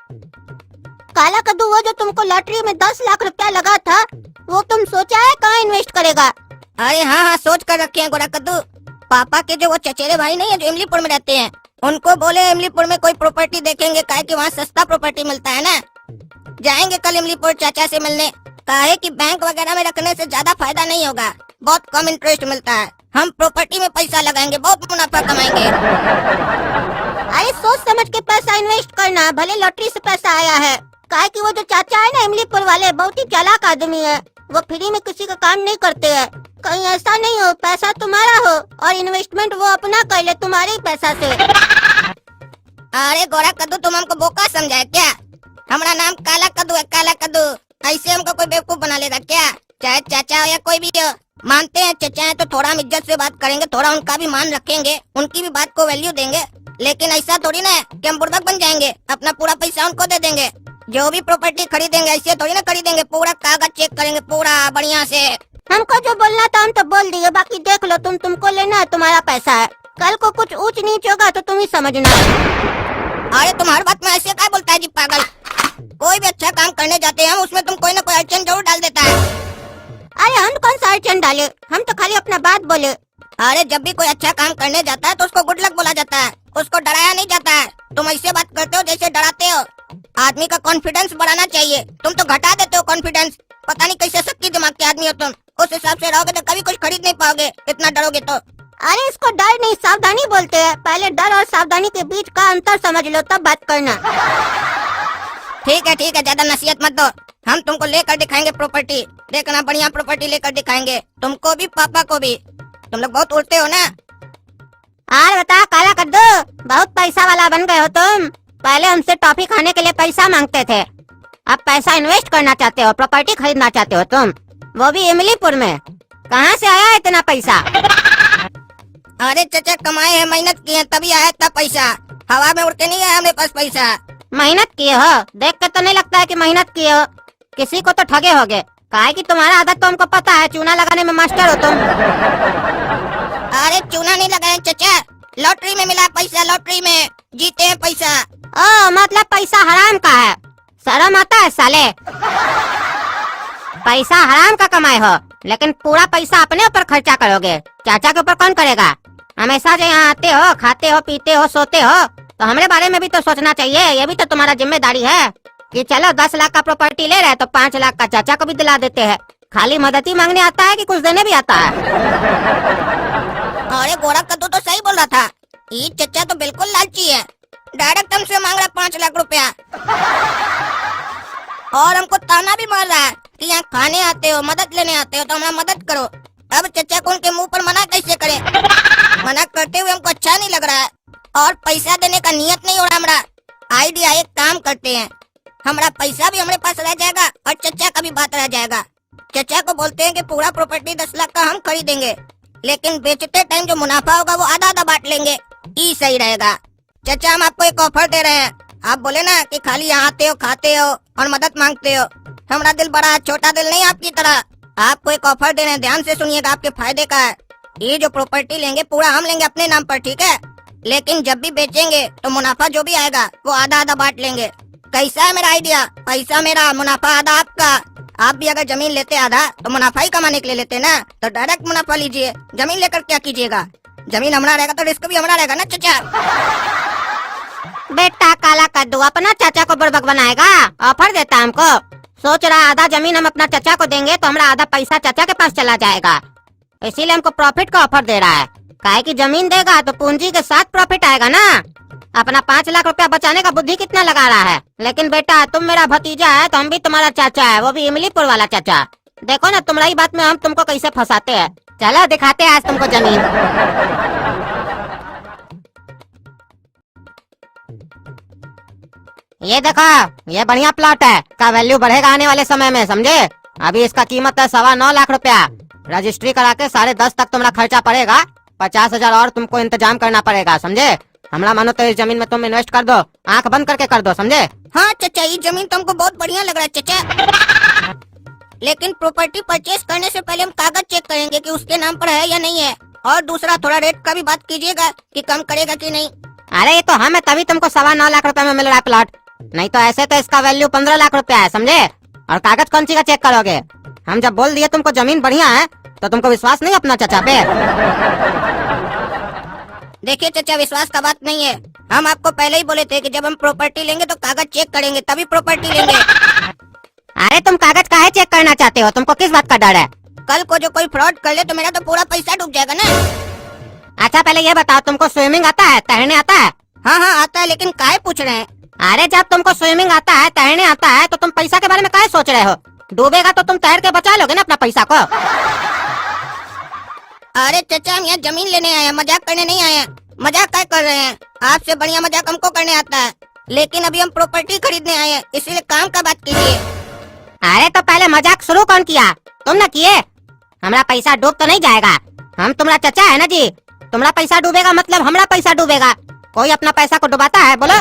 काला कद्दू, वो जो तुमको लॉटरी में 10 लाख रुपया लगा था, वो तुम सोचा है कहाँ इन्वेस्ट करेगा? अरे हाँ, सोच कर रखे हैं गोरा कद्दू। पापा के जो वो चचेरे भाई नहीं है जो इमलीपुर में रहते हैं, उनको बोले इमलीपुर में कोई प्रॉपर्टी देखेंगे, काहे कि वहाँ सस्ता प्रॉपर्टी मिलता है ना। जाएंगे कल इमलीपुर चाचा से मिलने। काहे कि बैंक वगैरह में रखने से ज्यादा फायदा नहीं होगा, बहुत कम इंटरेस्ट मिलता है। हम प्रॉपर्टी में पैसा लगाएंगे, बहुत मुनाफा कमाएंगे। अरे सोच समझ के पैसा इन्वेस्ट करना, भले लॉटरी से पैसा आया है। काहे कि वो जो चाचा है ना इमलीपुर वाले, बहुत ही चालाक आदमी है। वो फ्री में किसी का काम नहीं करते हैं। कहीं ऐसा नहीं हो पैसा तुम्हारा हो और इन्वेस्टमेंट वो अपना कर ले तुम्हारे ही पैसा से। अरे गोरा कद्दू, तुम हमको बोका समझा है क्या? हमारा नाम काला कद्दू है, काला कद्दू। ऐसे हमको कोई बेवकूफ बना लेगा क्या? चाहे चाचा हो या कोई भी हो, मानते हैं चाचा है तो थोड़ा हम इज्जत से बात करेंगे, थोड़ा उनका भी मान रखेंगे, उनकी भी बात को वैल्यू देंगे। लेकिन ऐसा थोड़ी ना है कि हम बुड़बक बन जाएंगे, अपना पूरा पैसा उनको दे देंगे। जो भी प्रॉपर्टी खरीदेंगे ऐसे थोड़ी ना खरीदेंगे, पूरा कागज चेक करेंगे पूरा बढ़िया से। हमको जो बोलना था हम तो बोल दिए, बाकी देख लो, तुमको लेना है, तुम्हारा पैसा है। कल को कुछ ऊंच नीच होगा तो तुम ही समझना। अरे तुम्हारी बात में ऐसे क्या बोलता है जी पागल? कोई भी अच्छा काम करने जाते हैं हम, उसमें तुम कोई ना कोई अड़चन जरूर डाल देता है। अरे हम कौन सा अड़चन डाले, हम तो खाली अपना बात बोले। अरे जब भी कोई अच्छा काम करने जाता है तो उसको गुड लक बोला जाता है, उसको डराया नहीं जाता है। तुम ऐसे बात करते हो जैसे डराते हो। आदमी का कॉन्फिडेंस बढ़ाना चाहिए, तुम तो घटा देते हो कॉन्फिडेंस। पता नहीं कैसे सबकी दिमाग के आदमी हो तुम। उस हिसाब से रहोगे तो कभी कुछ खरीद नहीं पाओगे, इतना डरोगे तो। अरे इसको डर नहीं सावधानी बोलते हैं। पहले डर और सावधानी के बीच का अंतर समझ लो तब बात करना। ठीक है, ज्यादा नसीहत मत दो। हम तुमको लेकर दिखाएंगे प्रॉपर्टी, देखना बढ़िया प्रॉपर्टी लेकर दिखाएंगे, तुमको भी पापा को भी। तुम लोग बहुत उड़ते हो ना। और बता काला कद्दू, बहुत पैसा वाला बन गए हो तुम। पहले हमसे टॉफी खाने के लिए पैसा मांगते थे, अब पैसा इन्वेस्ट करना चाहते हो, प्रॉपर्टी खरीदना चाहते हो तुम, वो भी इमलीपुर में। कहाँ से आया इतना पैसा? अरे चाचा, कमाए हैं, मेहनत की है, तभी आया इतना पैसा। हवा में उड़ के नहीं आया हमारे पास पैसा। मेहनत किए हो? देख के तो नहीं लगता है कि मेहनत किए हो। किसी को तो ठगे होगे, काहे कि तुम्हारा आदत तो हमको पता है, चूना लगाने में मास्टर हो तुम। अरे चूना नहीं लगाए चाचा, लॉटरी में मिला पैसा, लॉटरी में जीते हैं पैसा। ओ मतलब पैसा हराम का है? शर्म आता है साले। पैसा हराम का कमाए हो, लेकिन पूरा पैसा अपने ऊपर खर्चा करोगे, चाचा के ऊपर कौन करेगा? हमेशा जो यहाँ आते हो, खाते हो, पीते हो, सोते हो, तो हमारे बारे में भी तो सोचना चाहिए। ये भी तो तुम्हारा जिम्मेदारी है कि चलो 10 लाख का प्रॉपर्टी ले रहे तो 5 लाख का चाचा को भी दिला देते हैं। खाली मदद ही मांगने आता है कि कुछ देने भी आता है? अरे गोरा कद्दू तो सही बोल रहा था, ये चचा तो बिल्कुल लालची है। डायरेक्ट हमसे मांग रहा 5 लाख रुपया और हमको ताना भी मार रहा है कि यहाँ खाने आते हो, मदद लेने आते हो तो हमारा मदद करो। अब चचा को उनके मुंह पर मना कैसे करें? मना करते हुए हमको अच्छा नहीं लग रहा है और पैसा देने का नियत नहीं हो रहा हमारा। आइडिया, एक काम करते हैं, हमारा पैसा भी हमारे पास रह जाएगा और चचा का भी बात रह जाएगा। चचा को बोलते हैं कि पूरा प्रॉपर्टी 10 लाख का हम खरीदेंगे, लेकिन बेचते टाइम जो मुनाफा होगा वो आधा आधा बांट लेंगे, ये सही रहेगा। चचा, हम आपको एक ऑफर दे रहे हैं। आप बोले ना कि खाली यहाँ आते हो, खाते हो और मदद मांगते हो। हमारा दिल बड़ा है, छोटा दिल नहीं आपकी तरह। आपको एक ऑफर दे रहे हैं, ध्यान से सुनिएगा, आपके फायदे का है। ये जो प्रॉपर्टी लेंगे पूरा हम लेंगे अपने नाम पर, ठीक है? लेकिन जब भी बेचेंगे तो मुनाफा जो भी आएगा वो आधा आधा बांट लेंगे। कैसा है मेरा आइडिया? पैसा मेरा, मुनाफा आधा आपका। आप भी अगर जमीन लेते आधा तो मुनाफा ही कमाने के लिए लेते ना, तो डायरेक्ट मुनाफा लीजिए। जमीन लेकर क्या कीजिएगा? जमीन हमारा रहेगा तो रिस्क भी हमारा रहेगा ना चाचा। बेटा काला कद्दू अपना चाचा को बुड़बक बनाएगा, ऑफर देता हमको। सोच रहा आधा जमीन हम अपना चाचा को देंगे तो हमारा आधा पैसा चाचा के पास चला जाएगा, इसीलिए हमको प्रॉफिट का ऑफर दे रहा है। काहे कि जमीन देगा तो पूंजी के साथ प्रॉफिट आएगा ना। अपना 5 लाख रुपया बचाने का बुद्धि कितना लगा रहा है। लेकिन बेटा तुम मेरा भतीजा है तो हम भी तुम्हारा चाचा है, वो भी इमलीपुर वाला चाचा। देखो ना तुम्हारी बात में हम तुमको कैसे फंसाते हैं। चलो दिखाते हैं आज तुमको जमीन। ये देखो, ये बढ़िया प्लॉट है, का वैल्यू बढ़ेगा आने वाले समय में, समझे? अभी इसका कीमत है 9.25 लाख रुपया। रजिस्ट्री करा के 10.5 तक तुम्हारा खर्चा पड़ेगा, 50,000 और तुमको इंतजाम करना पड़ेगा, समझे? हमारा मानो तो इस जमीन में तुम इन्वेस्ट कर दो, आंख बंद करके कर दो, समझे? हाँ चाचा, ये जमीन तुमको बहुत बढ़िया लग रहा है चाचा, लेकिन प्रॉपर्टी परचेज करने से पहले हम कागज चेक करेंगे कि उसके नाम पर है या नहीं है। और दूसरा, थोड़ा रेट का भी बात कीजिएगा कि कम करेगा कि नहीं। अरे ये तो हमें तभी तुमको 9.25 लाख रुपए में मिल रहा है प्लॉट, नहीं तो ऐसे तो इसका वैल्यू 15 लाख रुपया है, समझे? और कागज कौन सी का चेक करोगे? हम जब बोल दिए तुमको जमीन बढ़िया है तो तुमको विश्वास नहीं अपना चाचा पे? देखिए चाचा, विश्वास का बात नहीं है। हम आपको पहले ही बोले थे कि जब हम प्रॉपर्टी लेंगे तो कागज चेक करेंगे तभी प्रॉपर्टी लेंगे। अरे तुम कागज काहे चेक करना चाहते हो? तुमको किस बात का डर है? कल को जो कोई फ्रॉड कर ले तो मेरा तो पूरा पैसा डूब जाएगा ना। अच्छा पहले ये बताओ, तुमको स्विमिंग आता है, तैरने आता है? हाँ हाँ आता है, लेकिन काहे पूछ रहे हैं? अरे जब तुमको स्विमिंग आता है, तैरने आता है, तो तुम पैसा के बारे में काहे सोच रहे हो? डूबेगा तो तुम तैर के बचा लोगे ना अपना पैसा को। अरे चाचा, हम यहाँ जमीन लेने आए हैं, मजाक करने नहीं आए हैं। मजाक क्या कर रहे हैं? आपसे बढ़िया मजाक हमको करने आता है, लेकिन अभी हम प्रॉपर्टी खरीदने आए हैं, इसीलिए काम का बात कीजिए। अरे तो पहले मजाक शुरू कौन किया? तुम ना किए? हमारा पैसा डूब तो नहीं जाएगा? हम तुम्हारा चचा है ना जी। तुम्हारा पैसा डूबेगा मतलब हमारा पैसा डूबेगा। कोई अपना पैसा को डुबाता है बोलो?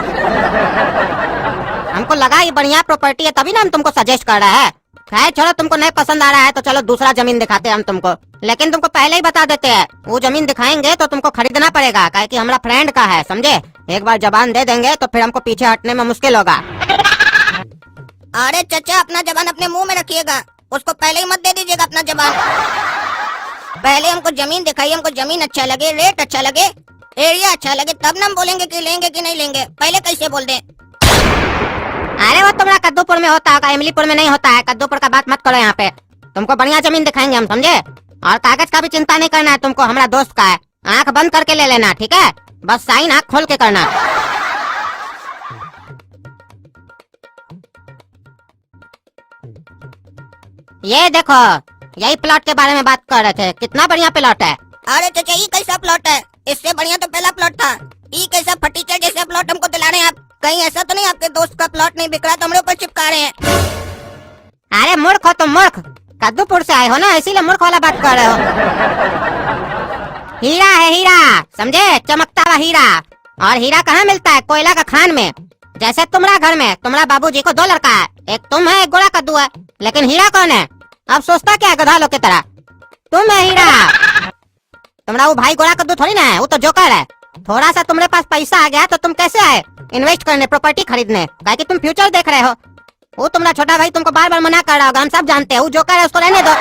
हमको लगा ये बढ़िया प्रॉपर्टी है तभी ना हम तुमको सजेस्ट कर रहे हैं। खैर छोड़ो, तुमको नहीं पसंद आ रहा है तो चलो दूसरा जमीन दिखाते हैं हम तुमको। लेकिन तुमको पहले ही बता देते हैं, वो जमीन दिखाएंगे तो तुमको खरीदना पड़ेगा, काहे कि हमारा फ्रेंड का है, समझे? एक बार जबान दे देंगे तो फिर हमको पीछे हटने में मुश्किल होगा। अरे चाचा, अपना जबान अपने मुंह में रखिएगा, उसको पहले ही मत दे दीजिएगा अपना जबान। पहले हमको जमीन दिखाइए, हमको जमीन अच्छा लगे, रेट अच्छा लगे, एरिया अच्छा लगे, तब ना हम बोलेंगे कि लेंगे कि नहीं लेंगे। पहले कैसे बोल दें? अरे वो तुम्हारा कद्दूपुर में होता होगा, इमलीपुर में नहीं होता है। कद्दूपुर का बात मत करो यहाँ पे। तुमको बढ़िया जमीन दिखाएंगे हम, समझे? और कागज का भी चिंता नहीं करना है तुमको, हमारा दोस्त का है। आंख बंद करके ले लेना, ठीक है? बस साइन आंख खोल के करना। ये देखो, यही प्लॉट के बारे में बात कर रहे थे। कितना बढ़िया प्लॉट है। अरे चाचा, ये कैसा प्लॉट है? इससे बढ़िया तो पहला प्लॉट था। ये कैसा फटीचर जैसा प्लॉट हमको दिला रहे हैं आप? कहीं ऐसा तो नहीं आपके दोस्त का प्लॉट नहीं बिक रहा तो हमारे ऊपर चिपका रहे हैं? अरे मूर्ख हो तुम, मूर्ख। कद्दूपुर से आए हो ना, इसीलिए मूर्ख वाला बात कर रहे हो। हीरा है, हीरा, समझे? चमकता हुआ हीरा। और हीरा कहाँ मिलता है? कोयला का खान में। जैसे तुम्हारा घर में तुम्हारा बाबूजी को 2 लड़का है, एक तुम है, एक गोरा कद्दू है। लेकिन हीरा कौन है? अब सोचता क्या है गधा लोग की तरह? तुम है हीरा। तुम्हारा वो भाई गोरा कद्दू थोड़ी ना है, वो तो जोकर है। थोड़ा सा तुम्हारे पास पैसा आ गया तो तुम कैसे आए इन्वेस्ट करने, प्रॉपर्टी खरीदने? काहे कि तुम फ्यूचर देख रहे हो। वो तुम्हारा छोटा भाई तुमको बार बार मना कर रहा होगा, हम सब जानते हैं। वो जोकर है, उसको रहने दो।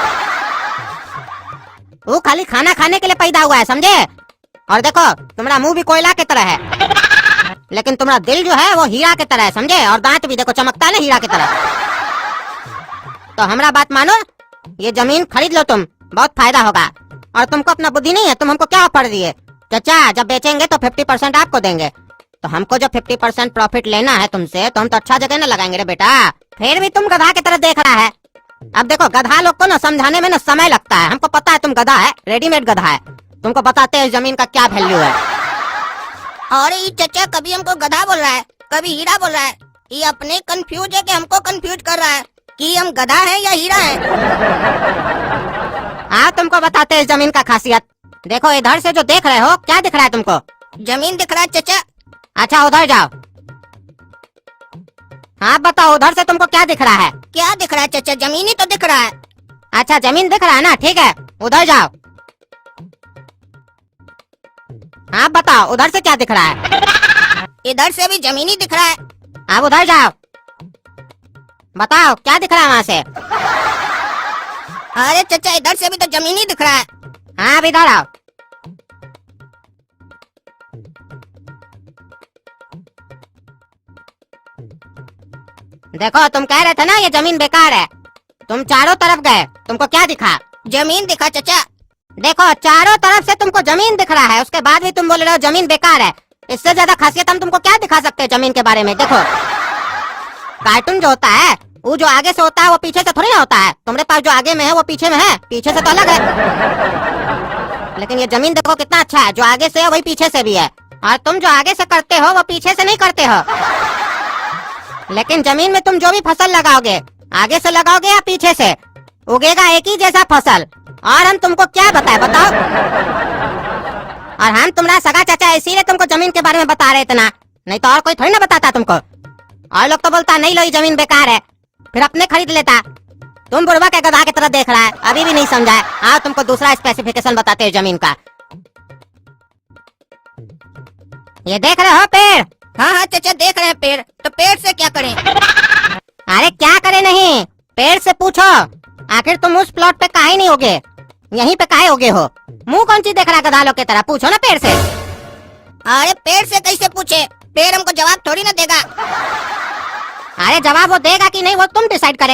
वो खाली खाना खाने के लिए पैदा हुआ है, समझे? और देखो, तुम्हारा मुंह भी कोयला की तरह है, लेकिन तुम्हारा दिल जो है वो हीरा की तरह है, समझे? और दांत भी देखो चमकता है ना हीरा की तरह। तो हमारा बात मानो, ये जमीन खरीद लो तुम, बहुत फायदा होगा। और तुमको अपना बुद्धि नहीं है? तुम हमको क्या ऑफर दिए? चाचा जब बेचेंगे तो 50% आपको देंगे। तो हमको जो 50% प्रॉफिट लेना है तुमसे, तो हम तो अच्छा जगह न लगाएंगे रे बेटा। फिर भी तुम गधा की तरह देख रहा है। अब देखो, गधा लोग को ना समझाने में ना समय लगता है। हमको पता है तुम गधा है, रेडीमेड गधा है। तुमको बताते हैं जमीन का क्या वैल्यू है। और ये चाचा कभी हमको गधा बोल रहा है, कभी हीरा बोल रहा है। ये अपने कंफ्यूज है कि हमको कंफ्यूज कर रहा है कि हम गधा है या हीरा है। हाँ, तुमको बताते हैं जमीन का खासियत। देखो, इधर से जो देख रहे हो, क्या दिख रहा है तुमको? जमीन दिख रहा है चाचा। अच्छा उधर जाओ। हाँ बताओ, उधर से तुमको क्या दिख रहा है? क्या दिख रहा है चाचा? जमीन ही तो दिख रहा है। अच्छा जमीन दिख रहा है ना, ठीक है, उधर जाओ। हाँ बताओ, उधर से क्या दिख रहा है? इधर से भी जमीन ही दिख रहा है। अब उधर जाओ, बताओ क्या दिख रहा है वहाँ से? अरे चाचा, इधर से भी तो जमीन ही दिख रहा है। हाँ अब इधर आओ। देखो, तुम कह रहे थे ना ये जमीन बेकार है। तुम चारों तरफ गए, तुमको क्या दिखा? जमीन दिखा चाचा। देखो, चारों तरफ से तुमको जमीन दिख रहा है, उसके बाद भी तुम बोल रहे हो जमीन बेकार है। इससे ज्यादा खासियत हम तुमको क्या दिखा सकते हैं जमीन के बारे में? देखो, कार्टून जो होता है वो जो आगे से होता है वो पीछे से थोड़ी ना होता है। तुम्हारे पास जो आगे में है वो पीछे में है, पीछे से तो अलग है। लेकिन ये जमीन देखो कितना अच्छा है, जो आगे से है वही पीछे से भी है। और तुम जो आगे से करते हो वो पीछे से नहीं करते हो। लेकिन जमीन में तुम जो भी फसल लगाओगे, आगे से लगाओगे या पीछे से, उगेगा एक ही जैसा फसल। और हम तुमको क्या बताए, बताओ? और हम तुम्हारा सगा चाचा, इसीलिए तुमको जमीन के बारे में बता रहे इतना, नहीं तो और कोई थोड़ी ना बताता तुमको। और लोग तो बोलता नहीं लो ये जमीन बेकार है, फिर अपने खरीद लेता। तुम बुढ़वा के गधा की तरह देख रहा है, अभी भी नहीं समझा है। आओ तुमको दूसरा स्पेसिफिकेशन बताते हैं जमीन का। ये देख रहे हो पेड़, हाँ हाँ चाचा देख रहे हैं पेड़, तो पेड़ से क्या करें? अरे क्या करे नहीं, पेड़ से पूछो। आखिर तुम उस प्लॉट पे काहे नहीं होगे, यहीं पे काहे होगे हो? मुंह कौन सी देख रहा गधालों की तरह? पूछो ना पेड़ से। अरे पेड़ से कैसे पूछे, पेड़ हमको जवाब थोड़ी ना देगा। अरे जवाब वो देगा कि नहीं वो तुम डिसाइड करे।